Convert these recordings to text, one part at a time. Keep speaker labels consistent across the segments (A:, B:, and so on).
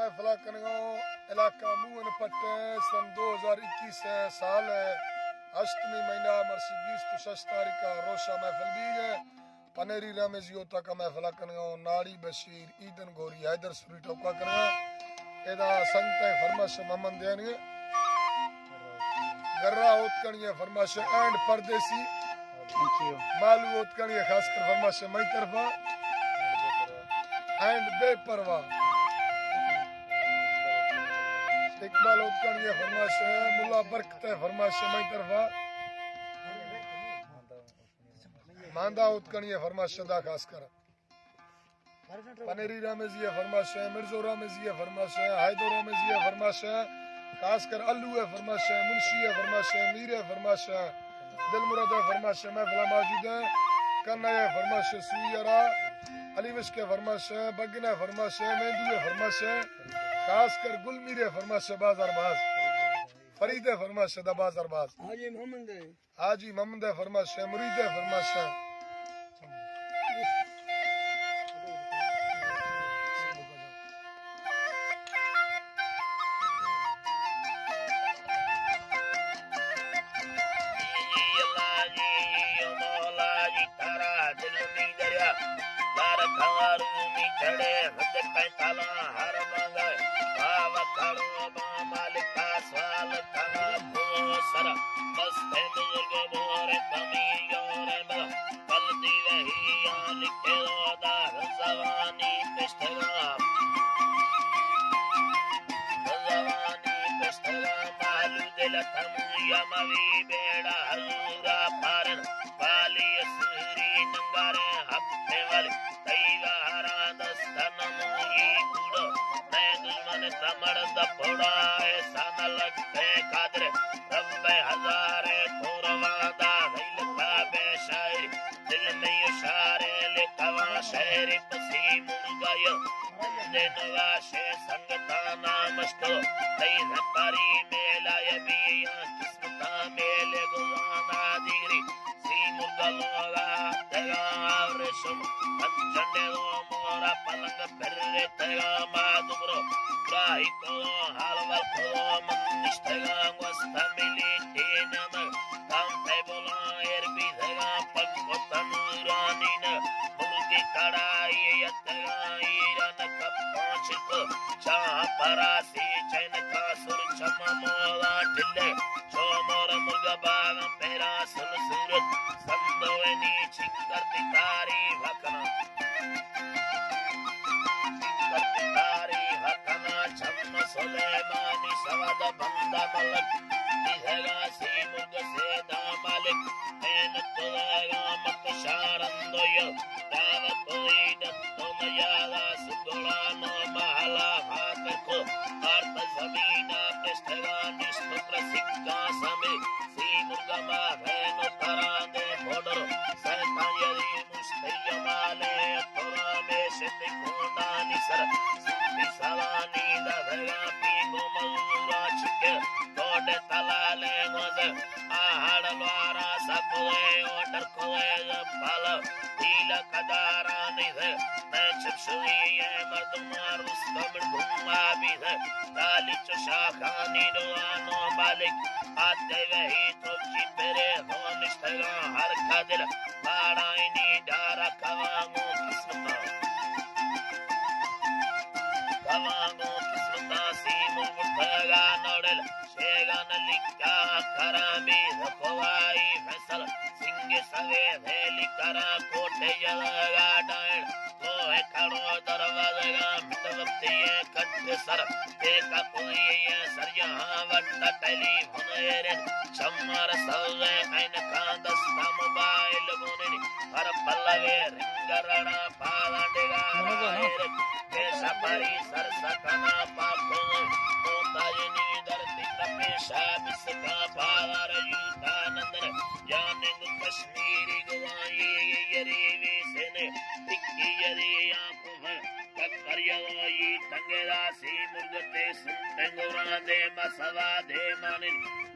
A: महफिल कनगांव इलाका मून पट्टे सन 2021 साल है अष्टमी महीना मरसी 20 तारीख का रोशा महफिल भी है पनेरी रामेजी होता का महफिल कनगांव नाड़ी बशीर ईदन गोरी हैदर सुरी टोका करना एदा संत फरमाश मोहम्मद देंगे गर्रा उत्कणिया फरमाश एंड परदेसी मालू उत्कणिया खासकर फरमाश मई तरफा एंड बेपरवाह इकबाल उत्कणिया फरमाश मुल्ला बरकत फरमाश मई तरफा मांदा उत्कणिया फरमाश दा खासकर पनेरी रामेजी फरमाश मिर्जो रामेजी फरमाश हायदो रामेजी फरमाश खासकर अल्लू है फरमाश मुंशी है फरमाश मीर है फरमाश दिल मुराद है फरमाश महफिल मौजूद है कन्ना है फरमाश सुयरा अलीविश के फरमाश बगना फरमाश मेंदू है फरमाश खासकर गुलमीर है फरमाश बाजार बाज फरीद है फरमाश दा बाजार बाज हाजी मोहम्मद है फरमाश मुरीद है फरमाश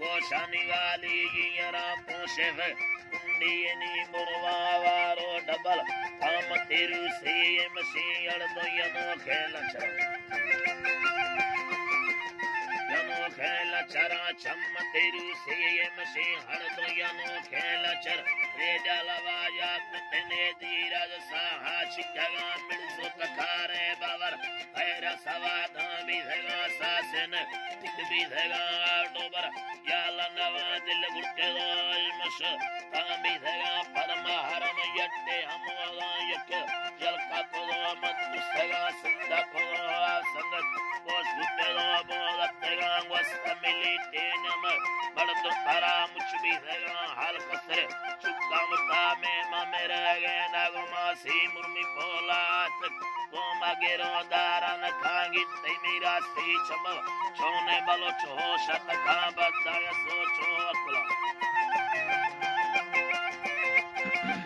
A: गोशानी वाली पोषे कुंडी मुरवारो डबल हम तेरू से मसी अड़ दो खेल
B: छम तेरू से ये मशे हर दुनियानो खेल चर रे डालवा यात तने धीरज साहा छिगगा मिलसो तखारे बावर हैरा सवा धामी धगा सासन तिक भी धगा डोबर याला नवा दिल गुटे मश तामी धगा परम हरम यट्टे हमवा यक जल का तो मत सगा संदा को संगत को सुते लो बोलत धगा वस्त मिली तेनम बड़ तो तारा मुछ भी धगा हाल कसरे चुक्का मुता में मेरे गे नागमा सी मुर्मी पोलात को मगेरो दारन खांगी ते मेरा सी छम छोने बलो छो शत खा बताय सो छो अकला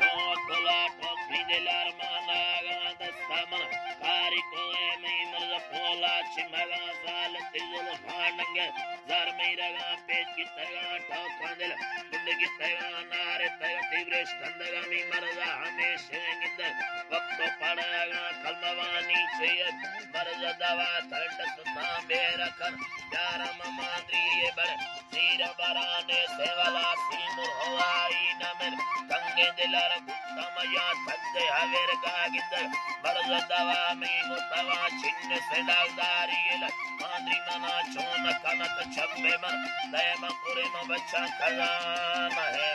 B: तो अकला टोपी दिलार माना दस्तमन कारी कोए में मर पोला छिमगा साल तिल भांडंग जर मेरा पेज की तगा ठोका दिल कुंड की तगा नारे तगा तीव्र स्कंदगा मी मरदा हमेशा गिंद वक्त पड़गा कलमवानी चेयत मरदा दवा थंड सुता बेरकर यार ममाद्री ये बर सीर बराने सेवला सीमुर हवाई नमन कंगे दिलर गुत्तमया सद्दे हवेर गागिंद मरदा दवा मी मुतवा छिन्न सेडादारी माद्री मना चोन कनक छब्बे मन दयम पुरे में बच्चा खजाना है।